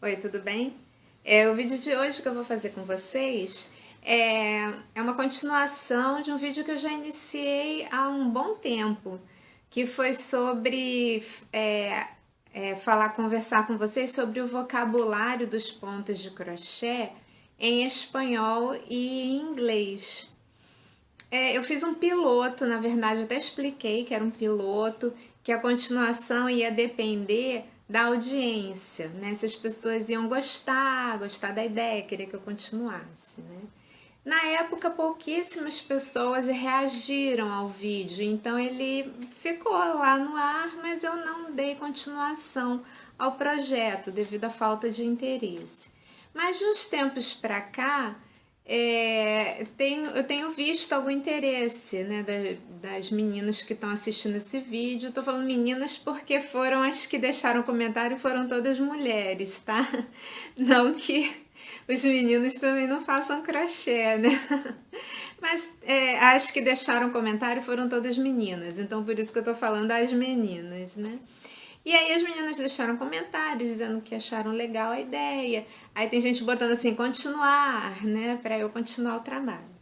Oi, tudo bem? O vídeo de hoje que eu vou fazer com vocês é uma continuação de um vídeo que eu já iniciei há um bom tempo, que foi sobre conversar com vocês sobre o vocabulário dos pontos de crochê em espanhol e em inglês. Eu fiz um piloto, na verdade, até expliquei que era um piloto, que a continuação ia depender da audiência, né? Se as pessoas iam gostar da ideia, querer que eu continuasse, né? Na época, pouquíssimas pessoas reagiram ao vídeo, então ele ficou lá no ar, mas eu não dei continuação ao projeto devido à falta de interesse. Mas de uns tempos para cá, eu tenho visto algum interesse, né, das meninas que estão assistindo esse vídeo. Estou falando meninas porque foram as que deixaram comentário, foram todas mulheres, tá? Não que os meninos também não façam crochê, né? Mas as que deixaram comentário foram todas meninas, então por isso que eu tô falando as meninas, né? E aí as meninas deixaram comentários dizendo que acharam legal a ideia. Aí tem gente botando assim, continuar, né? Para eu continuar o trabalho.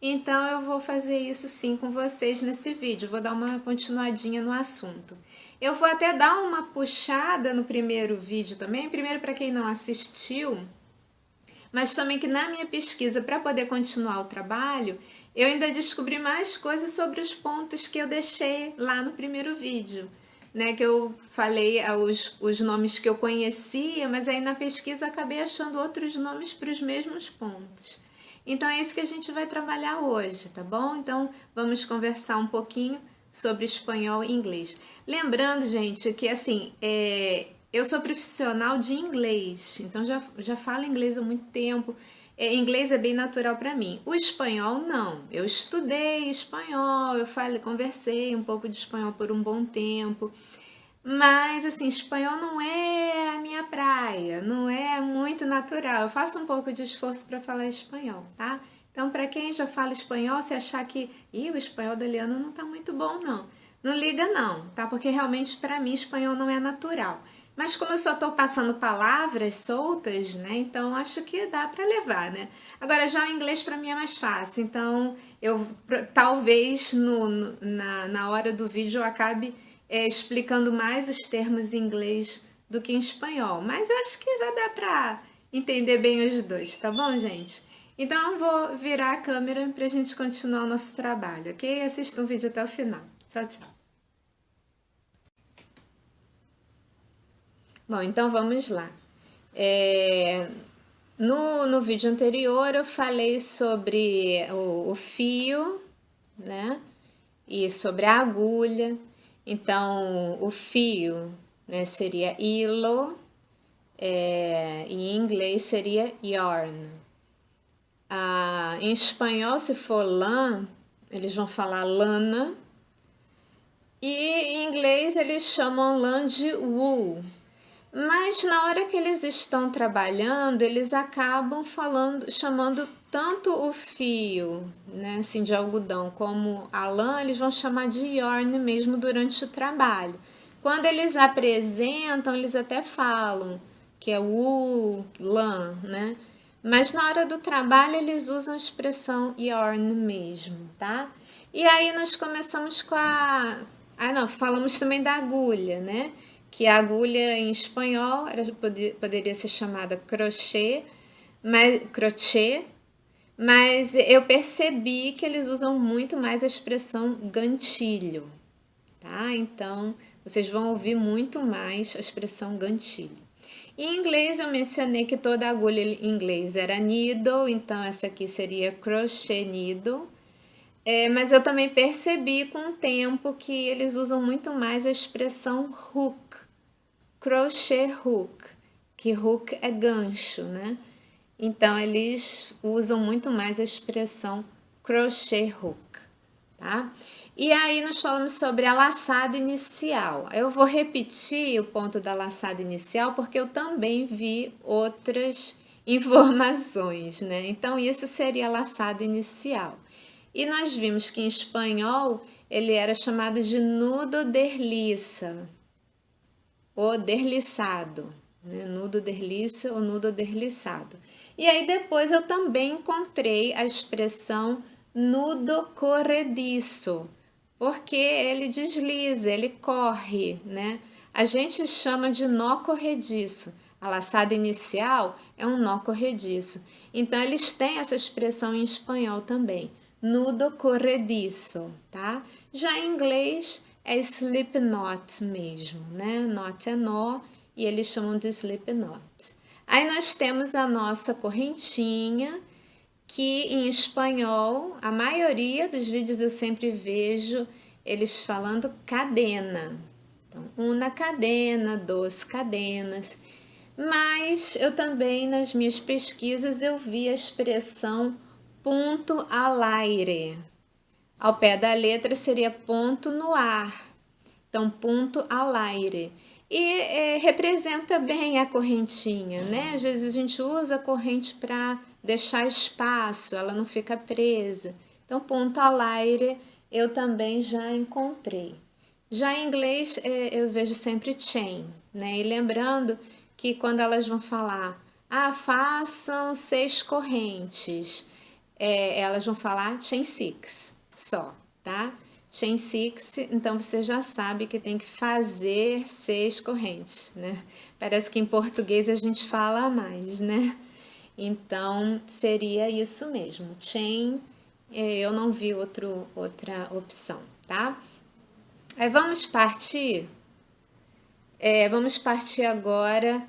Então eu vou fazer isso sim com vocês nesse vídeo. Vou dar uma continuadinha no assunto. Eu vou até dar uma puxada no primeiro vídeo também. Primeiro, para quem não assistiu, mas também que na minha pesquisa para poder continuar o trabalho, eu ainda descobri mais coisas sobre os pontos que eu deixei lá no primeiro vídeo, né? Que eu falei os nomes que eu conhecia, mas aí na pesquisa eu acabei achando outros nomes para os mesmos pontos. Então é isso que a gente vai trabalhar hoje, tá bom? Então vamos conversar um pouquinho sobre espanhol e inglês. Lembrando, gente, que assim, eu sou profissional de inglês, então já falo inglês há muito tempo. Inglês é bem natural para mim. O espanhol, não. Eu estudei espanhol, conversei um pouco de espanhol por um bom tempo. Mas, assim, espanhol não é a minha praia, não é muito natural. Eu faço um pouco de esforço para falar espanhol, tá? Então, para quem já fala espanhol, se achar que o espanhol da Liana não tá muito bom, não. Não liga não, tá? Porque realmente para mim espanhol não é natural. Mas como eu só estou passando palavras soltas, né? Então acho que dá para levar, né? Agora já o inglês para mim é mais fácil. Então eu talvez na hora do vídeo eu acabe explicando mais os termos em inglês do que em espanhol. Mas acho que vai dar para entender bem os dois, tá bom, gente? Então eu vou virar a câmera para a gente continuar o nosso trabalho, ok? Assista o vídeo até o final. Tchau, tchau. Bom, então vamos lá. No vídeo anterior eu falei sobre o fio, né? E sobre a agulha. Então, o fio, né, seria hilo, e em inglês seria yarn. Em espanhol, se for lã, eles vão falar lana. E em inglês eles chamam lã de wool. Mas na hora que eles estão trabalhando, eles acabam chamando tanto o fio, né, assim, de algodão, como a lã, eles vão chamar de yarn mesmo durante o trabalho. Quando eles apresentam, eles até falam que é wool, lã, né? Mas na hora do trabalho eles usam a expressão yarn mesmo, tá? E aí nós começamos com falamos também da agulha, né? Que a agulha em espanhol poderia ser chamada crochê, mas eu percebi que eles usam muito mais a expressão gantilho, tá? Então, vocês vão ouvir muito mais a expressão gantilho. Em inglês, eu mencionei que toda agulha em inglês era needle, então essa aqui seria crochet needle. Mas eu também percebi com o tempo que eles usam muito mais a expressão hook, crochet hook, que hook é gancho, né? Então eles usam muito mais a expressão crochet hook, tá? E aí nós falamos sobre a laçada inicial. Eu vou repetir o ponto da laçada inicial porque eu também vi outras informações, né? Então isso seria a laçada inicial. E nós vimos que em espanhol ele era chamado de nudo derliça, ou derliçado, né? Nudo derliça ou nudo derliçado. E aí depois eu também encontrei a expressão nudo corrediço, porque ele desliza, ele corre, né? A gente chama de nó corrediço. A laçada inicial é um nó corrediço. Então eles têm essa expressão em espanhol também, nudo corrediço, tá? Já em inglês é slip knot mesmo, né? Knot é nó e eles chamam de slip knot. Aí nós temos a nossa correntinha, que em espanhol, a maioria dos vídeos eu sempre vejo eles falando cadena. Então, una cadena, dos cadenas. Mas eu também, nas minhas pesquisas, eu vi a expressão ponto al aire. Ao pé da letra seria ponto no ar. Então, ponto al aire. E representa bem a correntinha, né? Às vezes a gente usa a corrente para deixar espaço, ela não fica presa. Então, ponto al aire eu também já encontrei. Já em inglês eu vejo sempre chain, né? E lembrando que quando elas vão falar, façam 6 correntes, elas vão falar chain 6 só, tá? Chain 6, então você já sabe que tem que fazer 6 correntes, né? Parece que em português a gente fala mais, né? Então seria isso mesmo, chain, eu não vi outra opção, tá? Aí vamos partir agora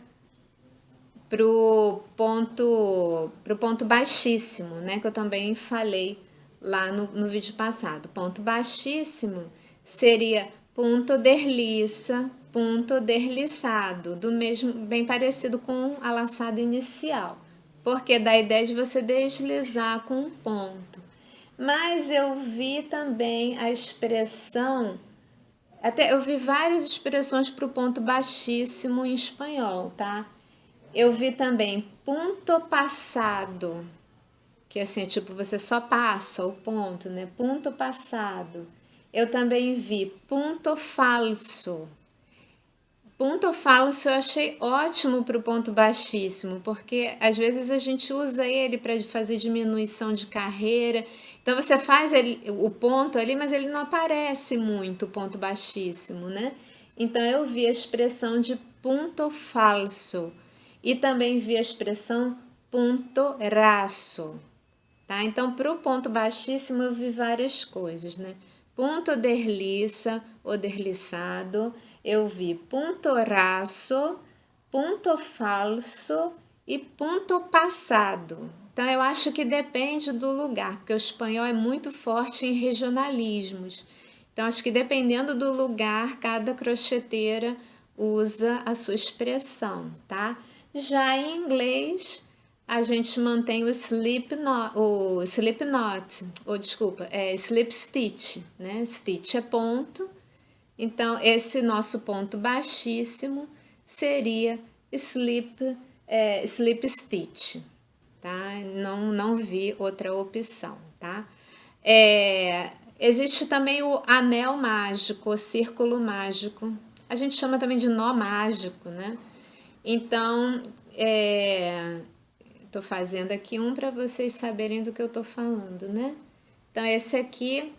pro ponto baixíssimo, né? Que eu também falei lá no vídeo passado. Ponto baixíssimo seria ponto derliça, ponto derliçado, do mesmo, bem parecido com a laçada inicial, porque dá a ideia de você deslizar com um ponto. Mas eu vi também a expressão, até eu vi várias expressões para o ponto baixíssimo em espanhol, tá? Eu vi também ponto passado, que assim, tipo, você só passa o ponto, né? Ponto passado. Eu também vi ponto falso. Ponto falso eu achei ótimo para o ponto baixíssimo, porque às vezes a gente usa ele para fazer diminuição de carreira. Então você faz o ponto ali, mas ele não aparece muito, o ponto baixíssimo, né? Então eu vi a expressão de ponto falso e também vi a expressão ponto raso, tá? Então para o ponto baixíssimo eu vi várias coisas, né? Ponto derliça ou derliçado, eu vi ponto raso, ponto falso e ponto passado. Então eu acho que depende do lugar, porque o espanhol é muito forte em regionalismos. Então acho que dependendo do lugar, cada crocheteira usa a sua expressão, tá? Já em inglês, a gente mantém o slip stitch, né? Stitch é ponto, então esse nosso ponto baixíssimo seria slip stitch, tá? Não vi outra opção, tá? Existe também o anel mágico, o círculo mágico, a gente chama também de nó mágico, né? Então, tô fazendo aqui para vocês saberem do que eu tô falando, né? Então, esse aqui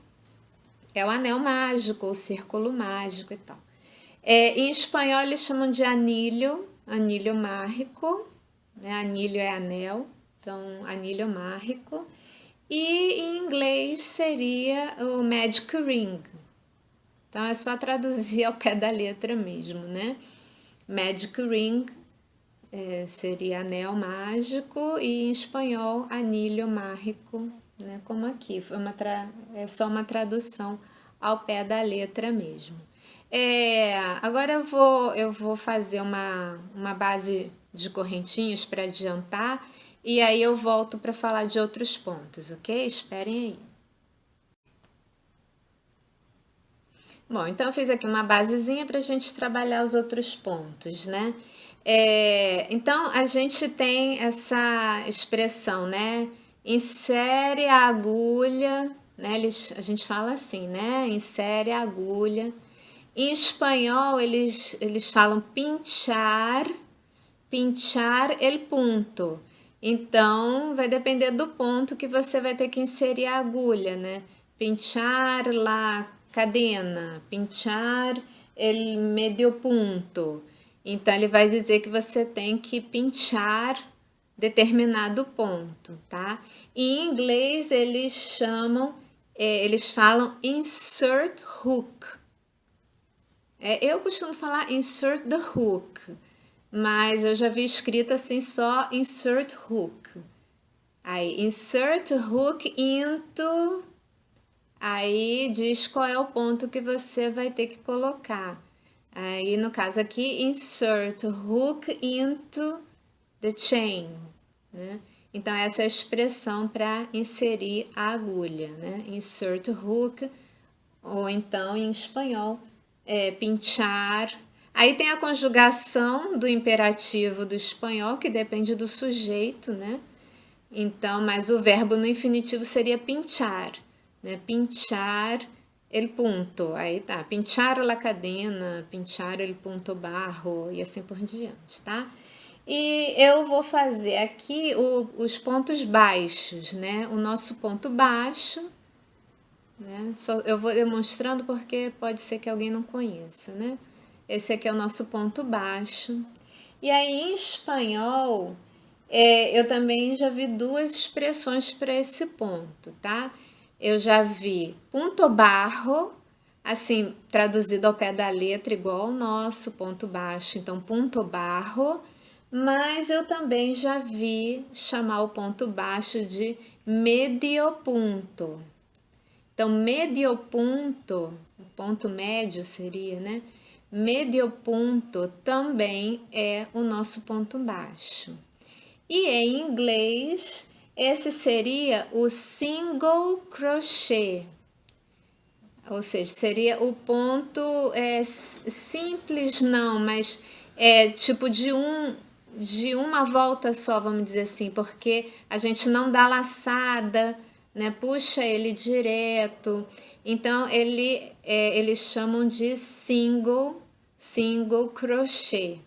é o anel mágico, o círculo mágico e tal. Em espanhol, eles chamam de anilho mágico, né? Anilho é anel, então, anilho mágico. E em inglês seria o magic ring. Então, é só traduzir ao pé da letra mesmo, né? Magic ring seria anel mágico e em espanhol anilho mágico, né? Como aqui, é só uma tradução ao pé da letra mesmo. Agora eu vou fazer uma base de correntinhas para adiantar e aí eu volto para falar de outros pontos, ok? Esperem aí. Bom, então eu fiz aqui uma basezinha para a gente trabalhar os outros pontos, né? Então a gente tem essa expressão, né? Insere a agulha, né? A gente fala assim, né? Insere a agulha. Em espanhol eles falam pinchar, pinchar el punto. Então, vai depender do ponto que você vai ter que inserir a agulha, né? Pinchar la cadena, pinchar el medio punto. Então, ele vai dizer que você tem que pinchar determinado ponto, tá? Em inglês, eles falam insert hook. Eu costumo falar insert the hook, mas eu já vi escrito assim só insert hook. Aí, insert hook into... Aí diz qual é o ponto que você vai ter que colocar. Aí, no caso aqui, insert hook into the chain, né? Então, essa é a expressão para inserir a agulha, né? Insert hook, ou então, em espanhol, pinchar. Aí tem a conjugação do imperativo do espanhol, que depende do sujeito, né? Então, mas o verbo no infinitivo seria pinchar, né? Pinchar el punto. Aí tá, pinchar la cadena, pinchar el punto barro e assim por diante, tá? E eu vou fazer aqui os pontos baixos, né? O nosso ponto baixo, né? Eu vou demonstrando porque pode ser que alguém não conheça, né? Esse aqui é o nosso ponto baixo. E aí, em espanhol, eu também já vi duas expressões para esse ponto, tá? Eu já vi punto barro, assim, traduzido ao pé da letra, igual ao nosso ponto baixo. Então, punto barro. Mas eu também já vi chamar o ponto baixo de medio punto. Então, medio punto, o ponto médio seria, né? Medio punto também é o nosso ponto baixo. E em inglês, esse seria o single crochet. Ou seja, seria o ponto simples, não, mas tipo de uma volta só, vamos dizer assim, porque a gente não dá laçada, né? Puxa ele direto. Então, eles chamam de single crochet,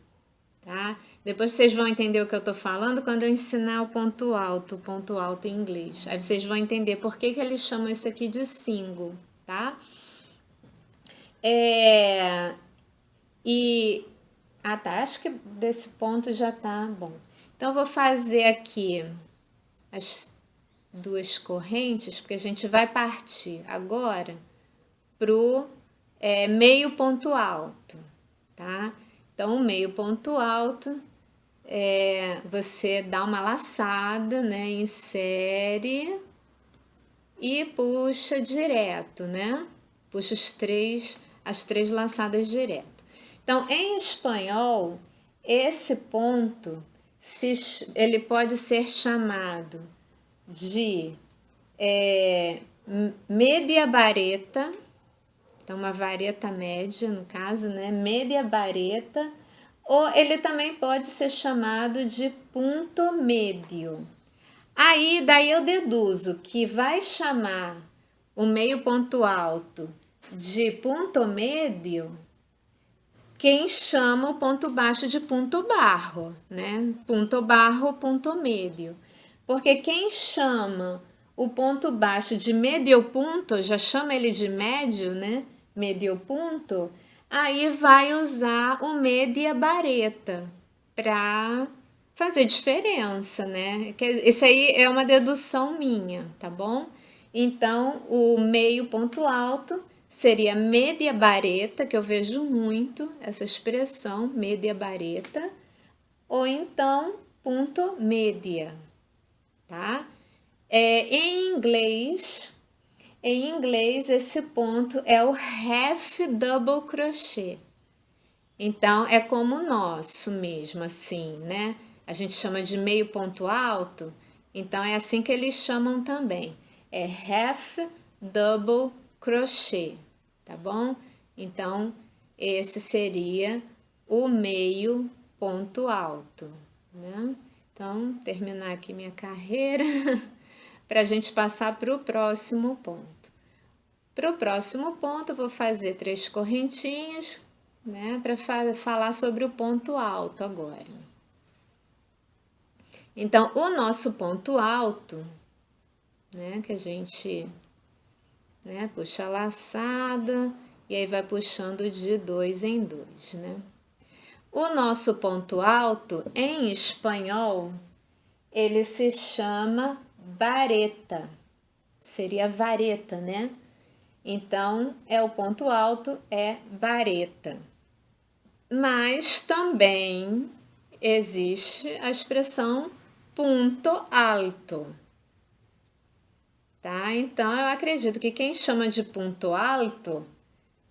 tá? Depois vocês vão entender o que eu tô falando quando eu ensinar o ponto alto em inglês. Aí vocês vão entender por que eles chamam esse aqui de single, tá? Tá, acho que desse ponto já tá bom. Então, eu vou fazer aqui as duas correntes, porque a gente vai partir agora pro meio ponto alto, tá? Então, o meio ponto alto, você dá uma laçada, né? Insere e puxa direto, né? Puxa as três laçadas direto. Então, em espanhol, esse ponto, ele pode ser chamado de media vareta, então uma vareta média, no caso, né? Media vareta, ou ele também pode ser chamado de punto medio. Aí, daí eu deduzo que vai chamar o meio ponto alto de punto medio quem chama o ponto baixo de punto barro, né? Punto barro, punto medio. Porque quem chama o ponto baixo de medio punto, já chama ele de médio, né? Medio punto, aí vai usar o media vareta para fazer diferença, né? Isso aí é uma dedução minha, tá bom? Então, o meio ponto alto seria media vareta, que eu vejo muito essa expressão, media vareta, ou então punto media, tá? Em inglês, esse ponto é o half double crochet. Então, é como o nosso mesmo, assim, né? A gente chama de meio ponto alto, então é assim que eles chamam também. É half double crochet, tá bom? Então, esse seria o meio ponto alto, né? Então, terminar aqui minha carreira para a gente passar para o próximo ponto. Para o próximo ponto, eu vou fazer 3 correntinhas, né? Para falar sobre o ponto alto agora. Então, o nosso ponto alto, né, que a gente, né, puxa a laçada e aí vai puxando de 2 em 2, né? O nosso ponto alto, em espanhol, ele se chama vareta. Seria vareta, né? Então, o ponto alto é vareta. Mas também existe a expressão ponto alto. Tá? Então, eu acredito que quem chama de ponto alto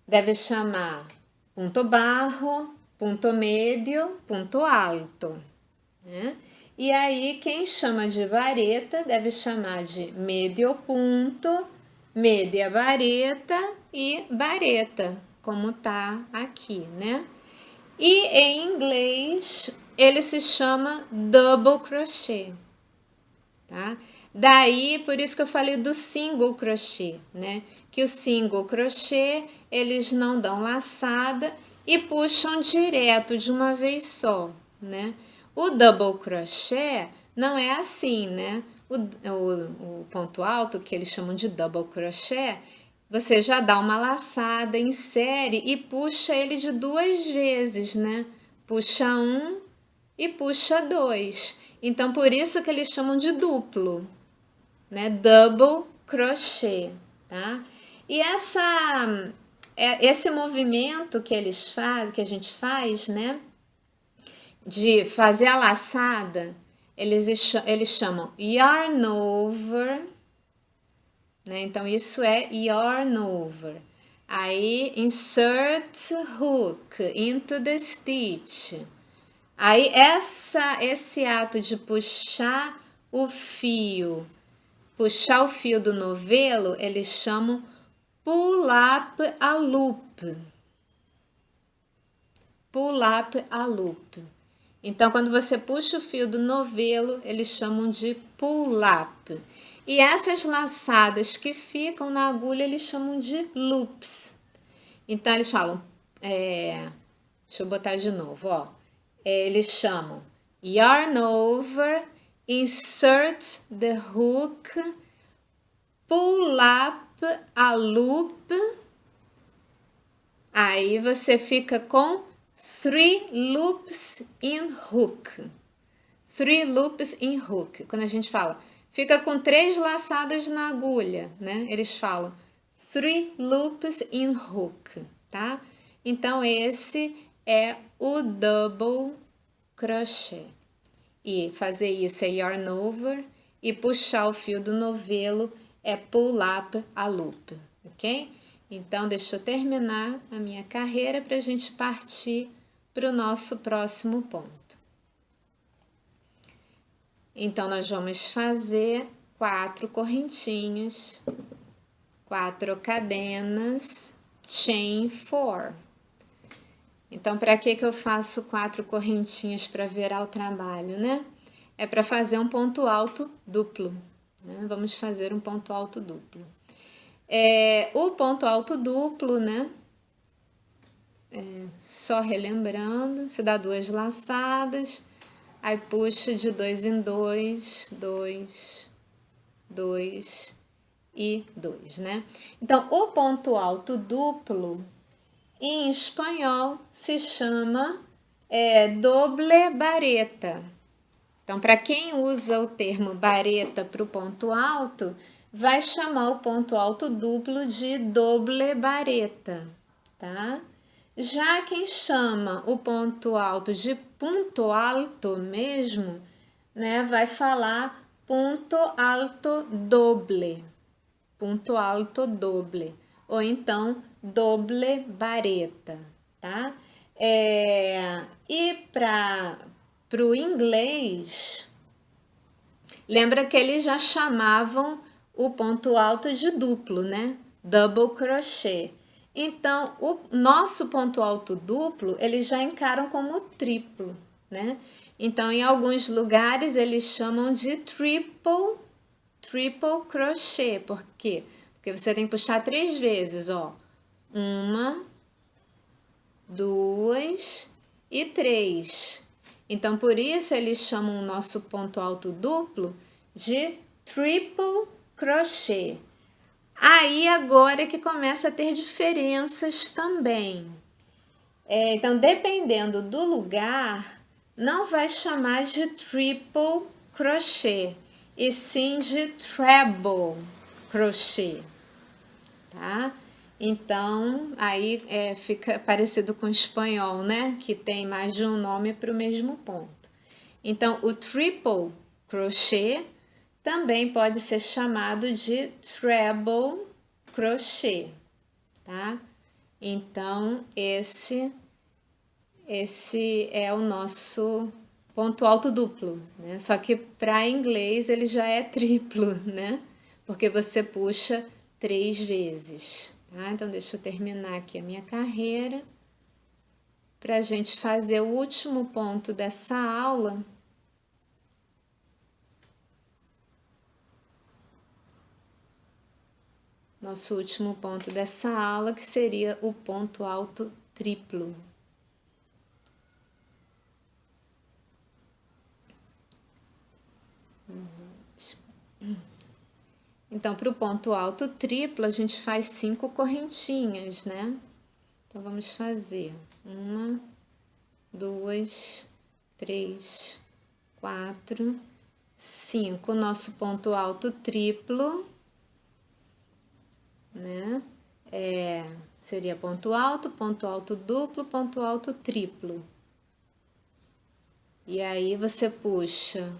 deve chamar ponto bajo, ponto médio, ponto alto, né? E aí, quem chama de vareta deve chamar de medio ponto, média vareta e vareta, como tá aqui, né? E em inglês, ele se chama double crochet, tá? Daí, por isso que eu falei do single crochet, né? Que o single crochet, eles não dão laçada e puxam direto de uma vez só, né? O double crochet não é assim, né? O ponto alto, que eles chamam de double crochet, você já dá uma laçada, insere e puxa ele de 2 vezes, né? Puxa um e puxa 2. Então, por isso que eles chamam de duplo, né? Double crochet, tá? E esse movimento que eles fazem, que a gente faz, né? De fazer a laçada, eles chamam yarn over, né? Então, isso é yarn over. Aí, insert hook into the stitch. Aí, esse ato de puxar o fio do novelo, eles chamam pull up a loop. Pull up a loop. Então, quando você puxa o fio do novelo, eles chamam de pull up. E essas laçadas que ficam na agulha, eles chamam de loops. Então, eles falam, deixa eu botar de novo, ó. Eles chamam yarn over, insert the hook, pull up a loop. Aí você fica com 3 loops in hook. 3 loops in hook. Quando a gente fala, fica com 3 laçadas na agulha, né? Eles falam 3 loops in hook, tá? Então, esse é o double crochet. E fazer isso é yarn over e puxar o fio do novelo é pull up a loop, ok? Então, deixa eu terminar a minha carreira para a gente partir para o nosso próximo ponto. Então, nós vamos fazer 4 correntinhas, 4 cadenas, chain 4. Então, para que eu faço 4 correntinhas para virar o trabalho, né? É para fazer um ponto alto duplo, né? Vamos fazer um ponto alto duplo. O ponto alto duplo, né? Só relembrando, você dá 2 laçadas, aí puxa de 2 em 2, 2, 2 e 2, né? Então, o ponto alto duplo, em espanhol, se chama doble vareta. Então, para quem usa o termo vareta para o ponto alto, vai chamar o ponto alto duplo de doble vareta, tá? Já quem chama o ponto alto de ponto alto mesmo, né, vai falar ponto alto doble, ponto alto doble, ou então doble vareta, tá? E para o inglês, lembra que eles já chamavam o ponto alto de duplo, né? Double crochet. Então, o nosso ponto alto duplo, eles já encaram como triplo, né? Então, em alguns lugares, eles chamam de triple crochet. Por quê? Porque você tem que puxar 3 vezes, ó. 1, 2 e 3. Então, por isso, eles chamam o nosso ponto alto duplo de triple crochê. Aí, agora é que começa a ter diferenças também. Então, dependendo do lugar, não vai chamar de triple crochê, e sim de treble crochê, tá? Então, aí fica parecido com o espanhol, né? Que tem mais de um nome para o mesmo ponto. Então, o triple crochê também pode ser chamado de treble crochê, tá? Então, esse é o nosso ponto alto duplo, né? Só que para inglês ele já é triplo, né? Porque você puxa 3 vezes, tá? Então, deixa eu terminar aqui a minha carreira para a gente fazer o último ponto dessa aula. Nosso último ponto dessa aula, que seria o ponto alto triplo. Então, para o ponto alto triplo, a gente faz 5 correntinhas, né? Então, vamos fazer 1, 2, 3, 4, 5. O nosso ponto alto triplo, né? Seria ponto alto duplo, ponto alto triplo. E aí, você puxa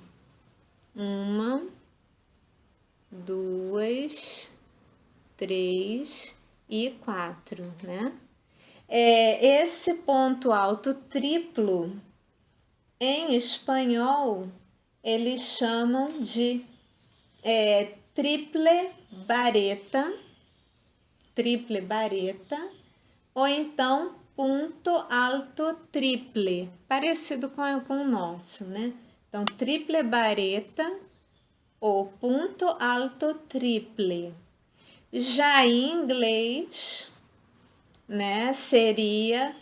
1, 2, 3 e 4, né? Esse ponto alto triplo, em espanhol, eles chamam de triple vareta, ou então ponto alto triple, parecido com o nosso, né? Então, triple vareta ou ponto alto triple. Já em inglês, né, seria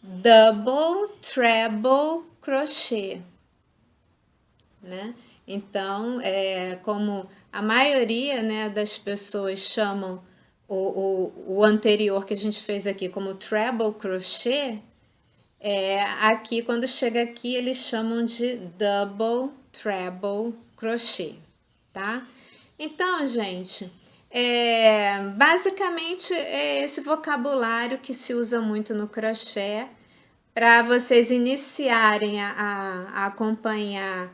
double, treble crochê, né? Então, como a maioria, né, das pessoas chamam o anterior que a gente fez aqui como treble crochê, aqui, quando chega aqui, eles chamam de double, treble crochê, tá? Então, gente, basicamente é esse vocabulário que se usa muito no crochê para vocês iniciarem a acompanhar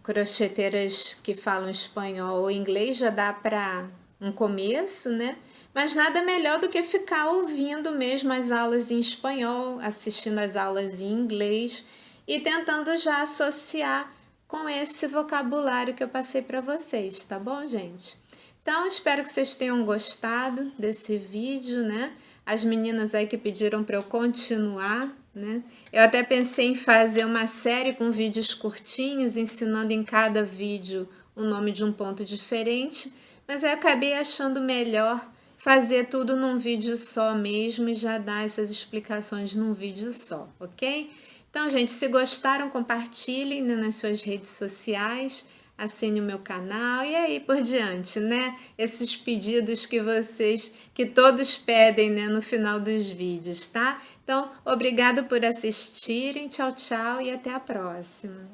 crocheteiras que falam espanhol ou inglês, já dá para um começo, né? Mas nada melhor do que ficar ouvindo mesmo as aulas em espanhol, assistindo as aulas em inglês e tentando já associar com esse vocabulário que eu passei para vocês, tá bom, gente? Então, espero que vocês tenham gostado desse vídeo, né? As meninas aí que pediram para eu continuar, né? Eu até pensei em fazer uma série com vídeos curtinhos, ensinando em cada vídeo o nome de um ponto diferente, mas eu acabei achando melhor fazer tudo num vídeo só mesmo e já dar essas explicações num vídeo só, ok? Então, gente, se gostaram, compartilhem, né, nas suas redes sociais, assine o meu canal e aí por diante, né? Esses pedidos que todos pedem, né, no final dos vídeos, tá? Então, obrigado por assistirem, tchau, tchau e até a próxima.